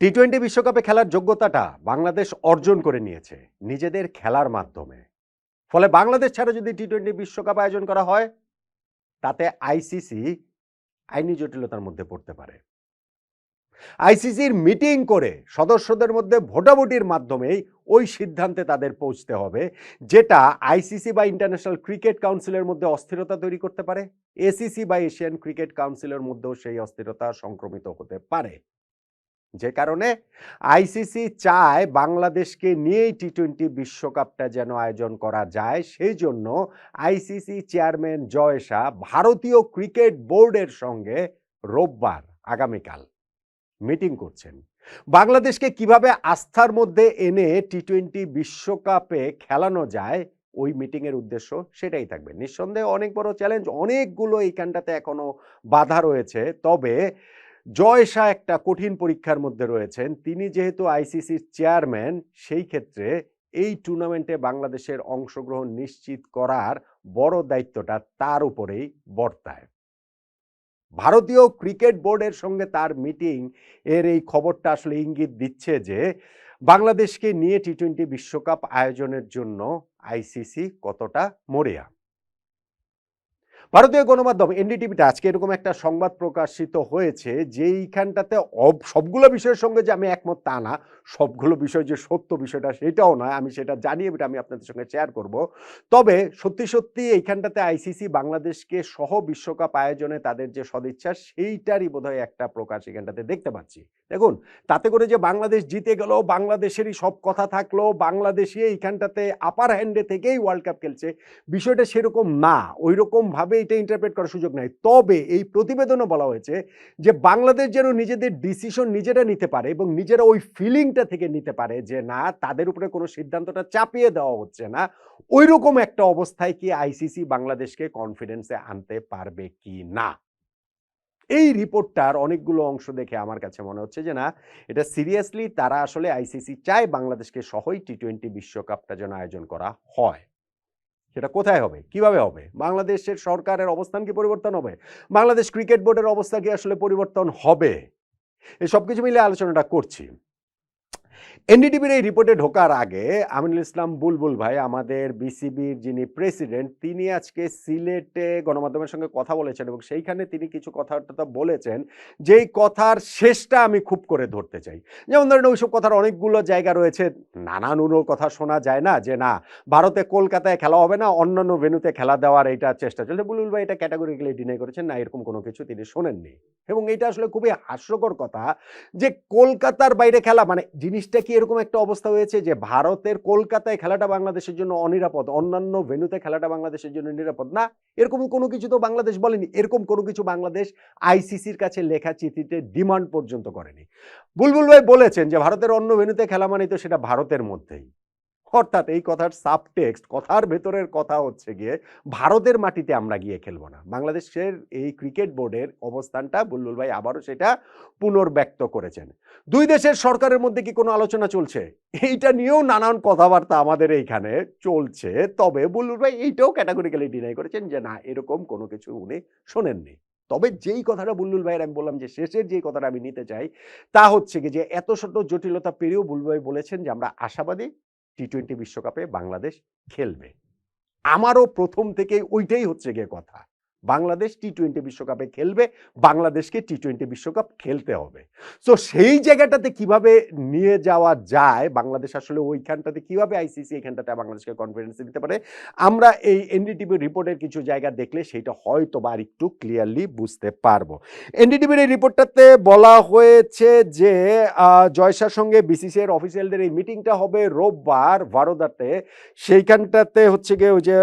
টি-20 বিশ্বকাপে খেলার যোগ্যতাটা বাংলাদেশ অর্জন করে নিয়েছে নিজেদের খেলার মাধ্যমে। ফলে বাংলাদেশ ছাড়া যদি টি-20 বিশ্বকাপ আয়োজন করা হয়, তাতে আইসিসি আইনি জটিলতার মধ্যে পড়তে পারে। আইসিসির মিটিং করে সদস্যদের মধ্যে ভোটাভুটির মাধ্যমেই ওই সিদ্ধান্তে তাদের পৌঁছতে হবে, যেটা আইসিসি বা ইন্টারন্যাশনাল ক্রিকেট কাউন্সিলের মধ্যে অস্থিরতা তৈরি করতে পারে। এসিসি বা এশিয়ান ক্রিকেট কাউন্সিলের মধ্যেও সেই অস্থিরতা সংক্রমিত হতে পারে। যে কারণে আইসিসি চায় বাংলাদেশকে নিয়েই টি-20 বিশ্বকাপটা যেন আয়োজন করা যায়। সেই জন্য আইসিসি চেয়ারম্যান জয় শাহ ভারতীয় ক্রিকেট বোর্ডের সঙ্গে রোববার আগামীকাল মিটিং করছেন। বাংলাদেশকে কিভাবে আস্থার মধ্যে এনে টি-20 বিশ্বকাপে খেলানো যায়, ওই মিটিংয়ের উদ্দেশ্য সেটাই থাকবে। নিঃসন্দেহে অনেক বড় চ্যালেঞ্জ, অনেকগুলো এইখানটাতে এখনো বাধা রয়েছে। তবে জয় শাহ একটা কঠিন পরীক্ষার মধ্যে রয়েছেন। তিনি যেহেতু আইসিসির চেয়ারম্যান, সেই ক্ষেত্রে এই টুর্নামেন্টে বাংলাদেশের অংশগ্রহণ নিশ্চিত করার বড় দায়িত্বটা তার উপরেই বর্তায়। ভারতীয় ক্রিকেট বোর্ডের সঙ্গে তার মিটিং এর এই খবরটা আসলে ইঙ্গিত দিচ্ছে যে বাংলাদেশকে নিয়ে টি-20 বিশ্বকাপ আয়োজনের জন্য আইসিসি কতটা মরিয়া। ভারতীয় গণমাধ্যম এনডিটিভিতে আজকে এরকম একটা সংবাদ প্রকাশিত হয়েছে, যেইখানটাতে সবগুলো বিষয়ের সঙ্গে যে আমি একমত তা না, সবগুলো বিষয় যে সত্য বিষয়টা সেটাও নয়, আমি সেটা জানিয়ে এটা আমি আপনাদের সঙ্গে শেয়ার করব। তবে সত্যি সত্যি এইখানটাতে আইসিসি বাংলাদেশকে সহ বিশ্বকাপ আয়োজনে তাদের যে সদিচ্ছা, সেইটারই বোধহয় একটা প্রকাশ এখানটাতে দেখতে পাচ্ছি। দেখুন, তাতে করে যে বাংলাদেশ জিতে গেল, বাংলাদেশেরই সব কথা থাকলো, বাংলাদেশই এইখানটাতে আপার হ্যান্ডে থেকেই ওয়ার্ল্ড কাপ খেলছে, বিষয়টা সেরকম না। ওই রকম ভাবে এটা ইন্টারপ্রেট করার সুযোগ নাই। তবে এই প্রতিবেদনে বলা হয়েছে যে বাংলাদেশ যেন নিজেদের ডিসিশন নিজেরা নিতে পারে এবং নিজেরা ওই ফিলিংটা থেকে নিতে পারে যে না, তাদের উপরে কোনো সিদ্ধান্তটা চাপিয়ে দেওয়া হচ্ছে না। ওই রকম একটা অবস্থায় কি আইসিসি বাংলাদেশকে কনফিডেন্সে আনতে পারবে কি না। এই রিপোর্টটার অনেকগুলো অংশ দেখে আমার কাছে মনে হচ্ছে যে না, এটা সিরিয়াসলি তারা আসলে আইসিসি চায় বাংলাদেশকে সহই টি-20 বিশ্বকাপটা যেন আয়োজন করা হয়। সেটা কোথায় হবে, কিভাবে হবে, বাংলাদেশের সরকারের অবস্থান কি পরিবর্তন হবে, বাংলাদেশ ক্রিকেট বোর্ডের অবস্থা কি আসলে পরিবর্তন হবে, এই সবকিছু মিলে আলোচনাটা করছি। এনডিটিভির এই রিপোর্টে ঢোকার আগে আমিনুল ইসলাম বুলবুল ভাই, আমাদের বিসিবির যিনি প্রেসিডেন্ট, তিনি আজকে সিলেটে গণমাধ্যমের সঙ্গে কথা বলেছেন এবং সেইখানে তিনি কিছু কথাবার্তা বলেছেন, যেই কথার শেষটা আমি খুব করে ধরতে চাই। যেমন ধরেন, ওইসব কথার অনেকগুলো জায়গা রয়েছে, নানানুনো কথা শোনা যায় না যে না, ভারতে কলকাতায় খেলা হবে না, অন্যান্য ভেন্যুতে খেলা দেওয়ার এইটা চেষ্টা চলছে। বুলবুল ভাই এটা ক্যাটাগরিক্যালি ডিনাই করেছেন, না এরকম কোনো কিছু তিনি শোনেননি। এবং এটা আসলে খুবই হাস্যকর কথা যে কলকাতার বাইরে খেলা, মানে জিনিসটা কি এরকম একটা অবস্থা হয়েছে যে ভারতের কলকাতায় খেলাটা বাংলাদেশের জন্য অনিরাপদ, অন্যান্য ভেন্যুতে খেলাটা বাংলাদেশের জন্য নিরাপদ না, এরকম কোনো কিছু তো বাংলাদেশ বলেনি। এরকম কোনো কিছু বাংলাদেশ আইসিসির কাছে লেখা চিঠিতে ডিমান্ড পর্যন্ত করেনি। বুলবুল ভাই বলেছেন যে ভারতের অন্য ভেন্যুতে খেলা মানে তো সেটা ভারতের মধ্যেই। অর্থাৎ এই কথার সাবটেক্সট, কথার ভেতরের কথা হচ্ছে গিয়ে ভারতের মাটিতে আমরা গিয়ে খেলবো না। বাংলাদেশের এই ক্রিকেট বোর্ডের অবস্থানটা বুলবুল ভাই আবারও সেটা পুনর্ব্যক্ত করেছেন। দুই দেশের সরকারের মধ্যে কি কোনো আলোচনা চলছে, এইটা নিয়েও নানান কথাবার্তা আমাদের এইখানে চলছে। তবে বুলবুল ভাই এইটাও ক্যাটাগরিক্যালি ডিনাই করেছেন যে না, এরকম কোনো কিছু উনি শোনেননি। তবে যেই কথাটা বুলবুল ভাইয়ের আমি বললাম যে শেষের যে কথাটা আমি নিতে চাই, তা হচ্ছে কি যে এত ছোট জটিলতা পেরিয়েও বুলবুল ভাই বলেছেন যে আমরা আশাবাদী টি-20 বিশ্বকাপে বাংলাদেশ খেলবে। আমারও প্রথম থেকেই ওইটাই হচ্ছে গিয়ে কথা। বাংলাদেশ টি-20 বিশ্বকাপে খেলবে, বাংলাদেশকে টি-20 বিশ্বকাপ খেলতে হবে। সো সেই জায়গাটাতে কিভাবে নিয়ে যাওয়া যায়, বাংলাদেশ আসলে ওইখানটাতে কিভাবে আইসিসি এখানটাতে বাংলাদেশকে কনফিডেন্স দিতে পারে, আমরা এই এনডিটিভি রিপোর্টের কিছু জায়গা দেখলে সেটা হয়তো বা আরেকটু ক্লিয়ারলি বুঝতে পারবো। এনডিটিভির এই রিপোর্টটাতে বলা হয়েছে যে জয় শাহর সঙ্গে বিসিসিআই এর অফিসিয়ালদের এই মিটিংটা হবে রোববার ভারোদাতে। সেইখানটাতে হচ্ছে গিয়ে ওই যে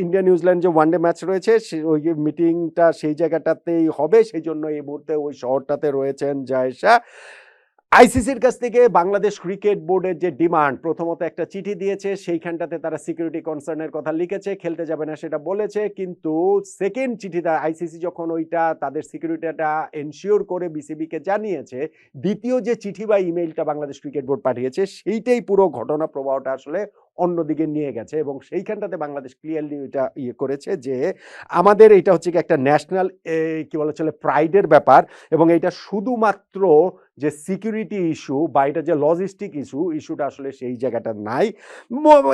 ইন্ডিয়া নিউজিল্যান্ড যে ওয়ানডে ম্যাচ রয়েছে, ওই মিটিংটা সেই জায়গাটাতেই হবে। সেই জন্য এই মুহূর্তে ওই শহরটাতে রয়েছেন জয় শাহ। আইসিসির কাছ থেকে বাংলাদেশ ক্রিকেট বোর্ডের যে ডিমান্ড, প্রথমত একটা চিঠি দিয়েছে, সেইখানটাতে তারা সিকিউরিটি কনসার্নের কথা লিখেছে, খেলতে যাবে না সেটা বলেছে। কিন্তু সেকেন্ড চিঠিটা আইসিসি যখন ওইটা তাদের সিকিউরিটিটা এনশিওর করে বিসিবিকে জানিয়েছে, দ্বিতীয় যে চিঠি বা ইমেইলটা বাংলাদেশ ক্রিকেট বোর্ড পাঠিয়েছে, সেইটাই পুরো ঘটনা প্রবাহটা আসলে অন্যদিকে নিয়ে গেছে। এবং সেইখানটাতে বাংলাদেশ ক্লিয়ারলি এটা করেছে যে আমাদের এটা হচ্ছে কি একটা ন্যাশনাল কি বলা চলে প্রাইডের ব্যাপার, এবং এটা শুধুমাত্র যে সিকিউরিটি ইস্যু বা এটা যে লজিস্টিক ইস্যুটা আসলে সেই জায়গাটা নাই।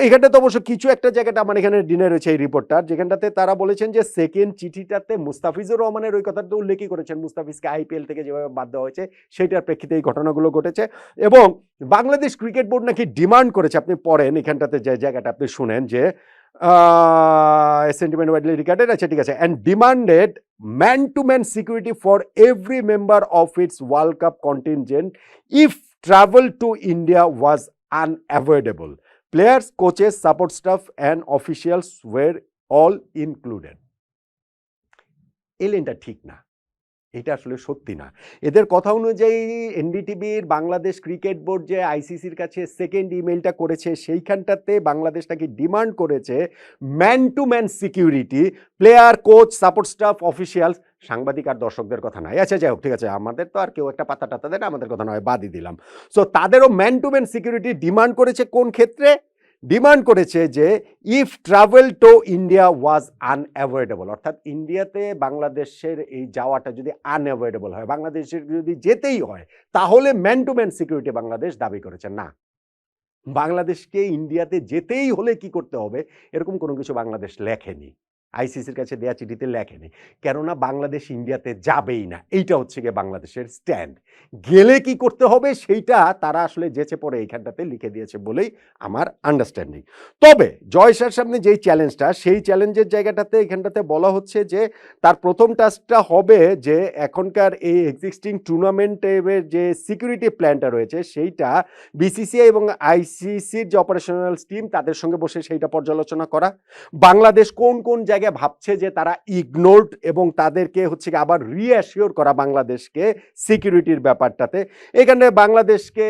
এখানটাতে অবশ্য কিছু একটা জায়গাটা আমার এখানে ডিনে রয়েছে এই রিপোর্টটার, যেখানটাতে তারা বলেছেন যে সেকেন্ড চিঠিটাতে মুস্তাফিজুর রহমানের ওই কথাটা উল্লেখই করেছেন, মুস্তাফিজকে আইপিএল থেকে যেভাবে বাদ দেওয়া হয়েছে সেটার প্রেক্ষিতে এই ঘটনাগুলো ঘটেছে। এবং বাংলাদেশ ক্রিকেট বোর্ড নাকি ডিমান্ড করেছে, আপনি পড়েন এখানটাতে যে জায়গাটা আপনি শুনেন যে sentiment widely regarded, আচ্ছা ঠিক আছে, and demanded man-to-man security for every member of its World Cup contingent if travel to India was unavoidable. Players, coaches, support staff and officials were all included. এই লাইনটা ঠিক না, এটা আসলে সত্যি না। এদের কথা অনুযায়ী এনডিটিভির বাংলাদেশ ক্রিকেট বোর্ড যে আইসিসির কাছে সেকেন্ড ইমেইলটা করেছে সেইখানটাতে বাংলাদেশ নাকি ডিমান্ড করেছে man to man security, player, coach, support staff, officials, সাংবাদিক আর দর্শকদের কথা নাই। আচ্ছা যাই হোক, ঠিক আছে, আমাদের তো আর কেউ একটা পাতা টাতা দেয় না, আমাদের কথা নয়, বাদই দিলাম। সো তাদেরও man to man security demand করেছে কোন ক্ষেত্রে? ডিমান্ড করেছে যে if travel to India was unavoidable, অর্থাৎ ইন্ডিয়াতে বাংলাদেশের এই যাওয়াটা যদি আনঅ্যাভয়েডেবল হয়, বাংলাদেশের যদি যেতেই হয়, তাহলে man to man security Bangladesh দাবি করেছে। না, বাংলাদেশকে ইন্ডিয়াতে যেতেই হলে কি করতে হবে এরকম কোনো কিছু বাংলাদেশ লেখেনি, আইসিসির কাছে দেয়া চিঠিতে লেখেনি, কেননা বাংলাদেশ ইন্ডিয়াতে যাবেই না, এইটা হচ্ছে গিয়ে বাংলাদেশের স্ট্যান্ড। গেলে কি করতে হবে সেইটা তারা আসলে যেচে পড়ে এইখানটাতে লিখে দিয়েছে বলেই আমার আন্ডারস্ট্যান্ডিং। তবে জয়সার সামনে যেই চ্যালেঞ্জটা, সেই চ্যালেঞ্জের জায়গাটাতে এখানটাতে বলা হচ্ছে যে তার প্রথম টাস্কটা হবে যে এখনকার এই এক্সিস্টিং টুর্নামেন্টের যে সিকিউরিটি প্ল্যানটা রয়েছে সেইটা বিসিসিআই এবং আইসিসির যে অপারেশনাল টিম তাদের সঙ্গে বসে সেইটা পর্যালোচনা করা, বাংলাদেশ কোন কোন জায়গায় ভাবছে যে তারা ইগনোরড এবং তাদেরকে হচ্ছে কি আবার রিঅ্যাসিওর করা বাংলাদেশকে সিকিউরিটির ব্যাপারটাতে। এখানে বাংলাদেশকে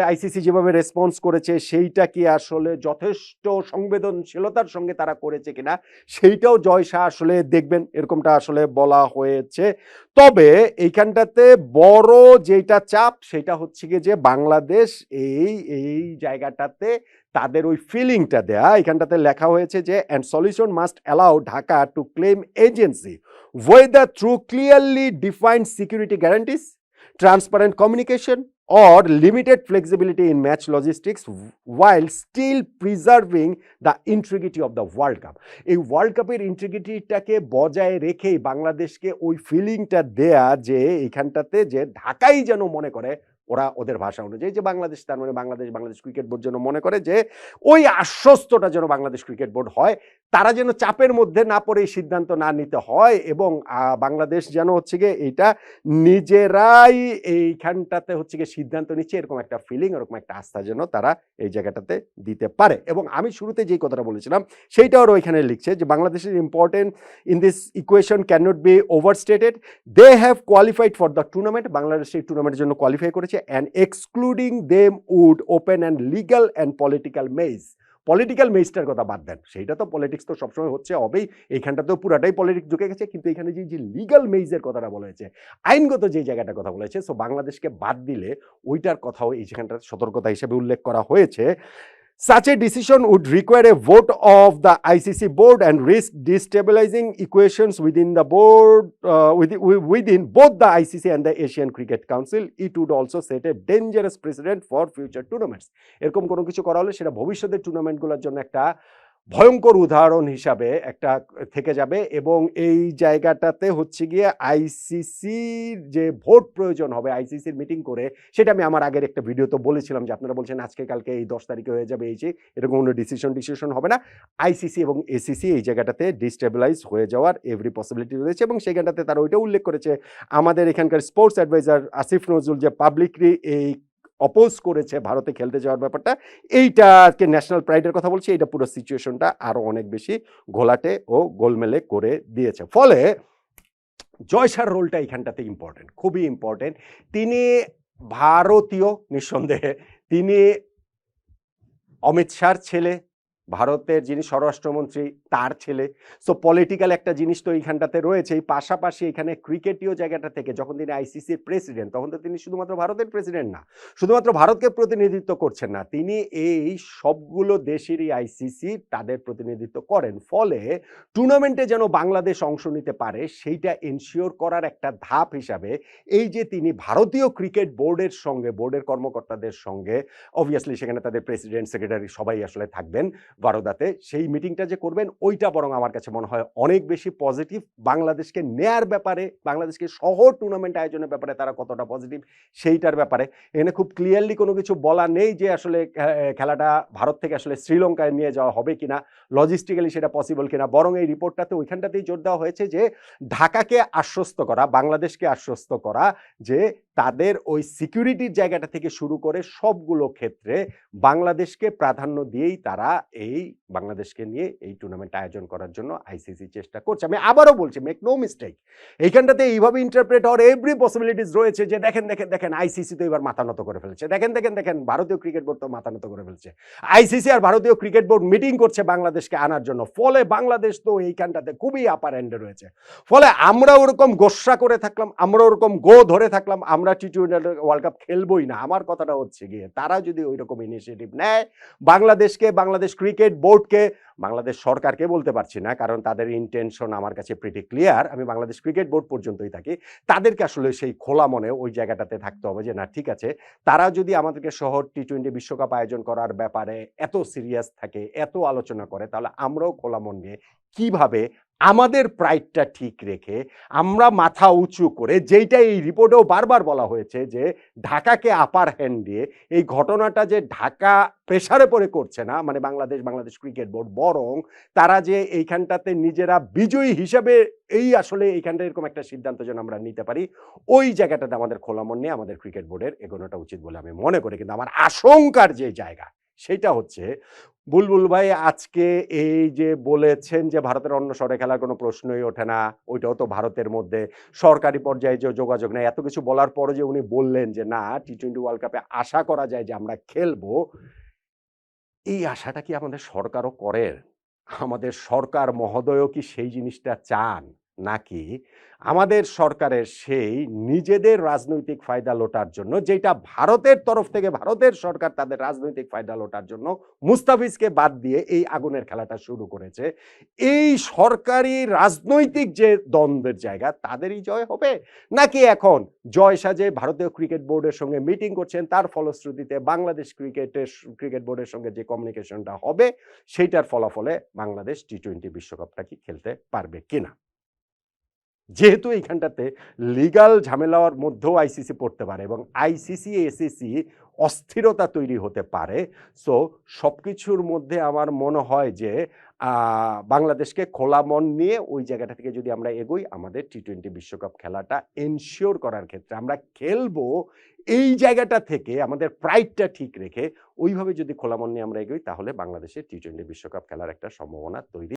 আইসিসি যেভাবে রেসপন্স করেছে সেইটা কি আসলে যথেষ্ট সংবেদনশীলতার সঙ্গে তারা করেছে কিনা সেইটাও জয় শাহ আসলে দেখবেন, এরকমটা আসলে বলা হয়েছে। তবে এইখানটাতে বড় যেটা চাপ সেটা হচ্ছে কি যে বাংলাদেশ এই জায়গাটাতে তাদের ওই ফিলিংটা দেয়া, এখানটাতে লেখা হয়েছে যে and solution must allow Dhaka to claim agency whether through clearly defined security guarantees, transparent communication or limited flexibility in match logistics while still preserving the integrity of the World Cup. এই ওয়ার্ল্ড কাপের ইন্টিগ্রিটিটাকে বজায় রেখেই বাংলাদেশকে ওই ফিলিংটা দেয়া যে এইখানটাতে যে ঢাকাই যেন মনে করে, ওরা ওদের ভাষা অনুযায়ী যে বাংলাদেশ, তার মানে বাংলাদেশ ক্রিকেট বোর্ড যেন মনে করে যে ওই আশ্বস্তটা যেন বাংলাদেশ ক্রিকেট বোর্ড হয়, তারা যেন চাপের মধ্যে না পড়ে সিদ্ধান্ত না নিতে হয় এবং বাংলাদেশ যেন হচ্ছে গিয়ে এইটা নিজেরাই এইখানটাতে হচ্ছে গিয়ে সিদ্ধান্ত নিচ্ছে, এরকম একটা ফিলিং, এরকম একটা আস্থা যেন তারা এই জায়গাটাতে দিতে পারে। এবং আমি শুরুতে যেই কথাটা বলেছিলাম সেইটাও ওইখানে লিখছে যে বাংলাদেশের important in this equation can not be overstated, they have qualified for the tournament, Bangladesh এই টুর্নামেন্টের জন্য কোয়ালিফাই করেছে, and excluding them would open and legal and political maze. Political মেজটার কথা বাদ দেন, সেইটা তো পলিটিক্স তো সবসময় হচ্ছে হবেই, এইখানটাতেও পুরাটাই পলিটিক্স ঢুকে গেছে, কিন্তু এখানে যে লিগাল মেজের কথাটা বলা হয়েছে, আইনগত যে জায়গাটার কথা বলা হয়েছে, সো বাংলাদেশকে বাদ দিলে ওইটার কথাও এই যেখানটার সতর্কতা হিসেবে উল্লেখ করা হয়েছে। Such a decision would require a vote of the ICC board and risk destabilizing equations within the board, within both the ICC and the Asian Cricket Council. It would also set a dangerous precedent for future tournaments. এরকম কোনো কিছু করা হলে সেটা ভবিষ্যতের টুর্নামেন্টগুলোর জন্য একটা ভয়ঙ্কর উদাহরণ হিসাবে একটা থেকে যাবে। এবং এই জায়গাটাতে হচ্ছে গিয়ে আইসিসির যে ভোট প্রয়োজন হবে, আইসিসির মিটিং করে, সেটা আমি আমার আগের একটা ভিডিওতে বলেছিলাম যে আপনারা বলছেন আজকে কালকে এই 10 তারিখে হয়ে যাবে, এই যে এরকম কোনো ডিসিশন হবে না, আইসিসি এবং এসিসি এই জায়গাটাতে ডিস্টেবিলাইজ হয়ে যাওয়ার এভরি পসিবিলিটি রয়েছে। এবং সেখানটাতে তারা ওইটা উল্লেখ করেছে, আমাদের এখানকার স্পোর্টস অ্যাডভাইজার আসিফ নজরুল যে পাবলিকলি এই অপোজ করেছে ভারতে খেলতে যাওয়ার ব্যাপারটা, এইটাকে ন্যাশনাল প্রাইডের কথা বলছি, এটা পুরো সিচুয়েশনটা আরো অনেক বেশি ঘোলাটে ও গোলমেলে করে দিয়েছে। ফলে জয়সার রোলটা এখানটাতে ইম্পর্টেন্ট, খুবই ইম্পর্টেন্ট। তিনি ভারতীয় নিঃসন্দেহে, তিনি অমিত শাহর ছেলে, ভারতের যিনি স্বরাষ্ট্রমন্ত্রী তার ছেলে। সো পলিটিক্যাল একটা জিনিস তো এইখানটাতে রয়েছে। এই পাশাপাশি এখানে ক্রিকেটীয় জায়গাটা থেকে যখন তিনি আইসিসির প্রেসিডেন্ট, তখন তো তিনি শুধুমাত্র ভারতের প্রেসিডেন্ট না। শুধুমাত্র ভারতকে প্রতিনিধিত্ব করছেন না। তিনি এই সবগুলো দেশেরই আইসিসি তাদের প্রতিনিধিত্ব করেন। ফলে টুর্নামেন্টে যেন বাংলাদেশ অংশ নিতে পারে সেইটা এনশিওর করার একটা ধাপ হিসাবে এই যে তিনি ভারতীয় ক্রিকেট বোর্ডের সঙ্গে, বোর্ডের কর্মকর্তাদের সঙ্গে অবভিয়াসলি সেখানে তাদের প্রেসিডেন্ট, সেক্রেটারি সবাই আসলে থাকবেন বরোদাতে, সেই মিটিংটা যে করবেন ওইটা বরং আমার কাছে মনে হয় অনেক বেশি পজিটিভ। বাংলাদেশকে নেয়ার ব্যাপারে, বাংলাদেশকে সহ টুর্নামেন্ট আয়োজনের ব্যাপারে তারা কতটা পজিটিভ সেইটার ব্যাপারে এখানে খুব ক্লিয়ারলি কোনো কিছু বলা নেই যে আসলে খেলাটা ভারত থেকে আসলে শ্রীলঙ্কায় নিয়ে যাওয়া হবে কিনা, লজিস্টিক্যালি সেটা পসিবল কিনা। বরং এই রিপোর্টটাতে ওইখানটাতেই জোর দেওয়া হয়েছে যে ঢাকাকে আশ্বস্ত করা, বাংলাদেশকে আশ্বস্ত করা যে তাদের ওই সিকিউরিটির জায়গাটা থেকে শুরু করে সবগুলো ক্ষেত্রে বাংলাদেশকে প্রাধান্য দিয়েই তারা এই বাংলাদেশকে নিয়ে এই টুর্নামেন্ট আয়োজন করার জন্য আইসিসি চেষ্টা করছে। আমি আবারও বলছি, মেক নো মিস্টেক, এইখানটাতে এইভাবে ইন্টারপ্রেট হওয়ার এভরি পসিবিলিটিস রয়েছে যে দেখেন দেখেন দেখেন আইসিসি তো এবার মাথা নত করে ফেলছে, দেখেন দেখেন দেখেন ভারতীয় ক্রিকেট বোর্ড তো মাথা নত করে ফেলছে, আইসিসি আর ভারতীয় ক্রিকেট বোর্ড মিটিং করছে বাংলাদেশকে আনার জন্য। ফলে বাংলাদেশ তো এইখানটাতে খুবই আপার এন্ডে রয়েছে। ফলে আমরা ওরকম গোস্বা করে থাকলাম, আমরা ওরকম গো ধরে থাকলাম, আমরা টি-20 ওয়ার্ল্ড কাপ খেলবই না। আমার কথাটা হচ্ছে গিয়ে তারা যদি ওই রকম ইনিশিয়েটিভ নেয়, বাংলাদেশকে, বাংলাদেশ ক্রিকেট বোর্ডকে, বাংলাদেশ সরকারকে বলতে পারছি না কারণ তাদের ইন্টেনশন আমার কাছে প্রিটি ক্লিয়ার, আমি বাংলাদেশ ক্রিকেট বোর্ড পর্যন্তই থাকি, তাদেরকে আসলে সেই খোলা মনে ওই জায়গাটাতে থাকতে হবে যে না ঠিক আছে, তারা যদি আমাদেরকে সহ টি-20 বিশ্বকাপ আয়োজন করার ব্যাপারে এত সিরিয়াস থাকে, এত আলোচনা করে, তাহলে আমরাও খোলা মন নিয়ে কিভাবে আমাদের প্রাইডটা ঠিক রেখে আমরা মাথা উঁচু করে, যেইটা এই রিপোর্টেও বারবার বলা হয়েছে যে ঢাকাকে আপার হ্যান্ড দিয়ে এই ঘটনাটা যে ঢাকা প্রেসারে পড়ে করছে না, মানে বাংলাদেশ ক্রিকেট বোর্ড, বরং তারা যে এইখানটাতে নিজেরা বিজয়ী হিসেবে এই আসলে এইখানটা এরকম একটা সিদ্ধান্ত যেন আমরা নিতে পারি, ওই জায়গাটাতে আমাদের খোলা মন নিয়ে আমাদের ক্রিকেট বোর্ডের এগোনোটা উচিত বলে আমি মনে করি। কিন্তু আমার আশঙ্কার যে জায়গা সেটা হচ্ছে, বুলবুল ভাই আজকে এই যে বলেছেন যে ভারতের অন্য শহরে খেলার কোনো প্রশ্নই ওঠে না, ওইটাও তো ভারতের মধ্যে সরকারি পর্যায়ে যে যোগাযোগ নেই, এত কিছু বলার পরে যে উনি বললেন যে না টি-20 ওয়ার্ল্ড কাপে আশা করা যায় যে আমরা খেলবো, এই আশাটা কি আমাদের সরকারও করেন? আমাদের সরকার মহোদয়ও কি সেই জিনিসটা চান? নাকি আমাদের সরকারের সেই নিজেদের রাজনৈতিক ফায়দা লোটার জন্য, যেটা ভারতের তরফ থেকে ভারতের সরকার তাদের রাজনৈতিক ফায়দা লোটার জন্য মুস্তাফিজকে বাদ দিয়ে এই আগুনের খেলাটা শুরু করেছে, এই সরকারি রাজনৈতিক যে দ্বন্দ্বের জায়গা তাদেরই জয় হবে? নাকি এখন জয় সাজে ভারতীয় ক্রিকেট বোর্ডের সঙ্গে মিটিং করছেন, তার ফলশ্রুতিতে বাংলাদেশ ক্রিকেট বোর্ডের সঙ্গে যে কমিউনিকেশনটা হবে সেইটার ফলাফলে বাংলাদেশ টি-20 বিশ্বকাপটা কি খেলতে পারবে কিনা? যেহেতু এইখানটাতে লিগাল ঝামেলার মধ্যেও আইসিসি পড়তে পারে এবং আইসিসি এসিসি অস্থিরতা তৈরি হতে পারে, সো সবকিছুর মধ্যে আমার মনে হয় যে বাংলাদেশকে খোলা মন নিয়ে ওই জায়গাটা থেকে যদি আমরা এগোই, আমাদের টি-20 বিশ্বকাপ খেলাটা এনশিওর করার ক্ষেত্রে আমরা খেলবো এই জায়গাটা থেকে আমাদের প্রাইডটা ঠিক রেখে ওইভাবে যদি খোলা মন নিয়ে আমরা এগোই, তাহলে বাংলাদেশের টি-20 বিশ্বকাপ খেলার একটা সম্ভাবনা তৈরি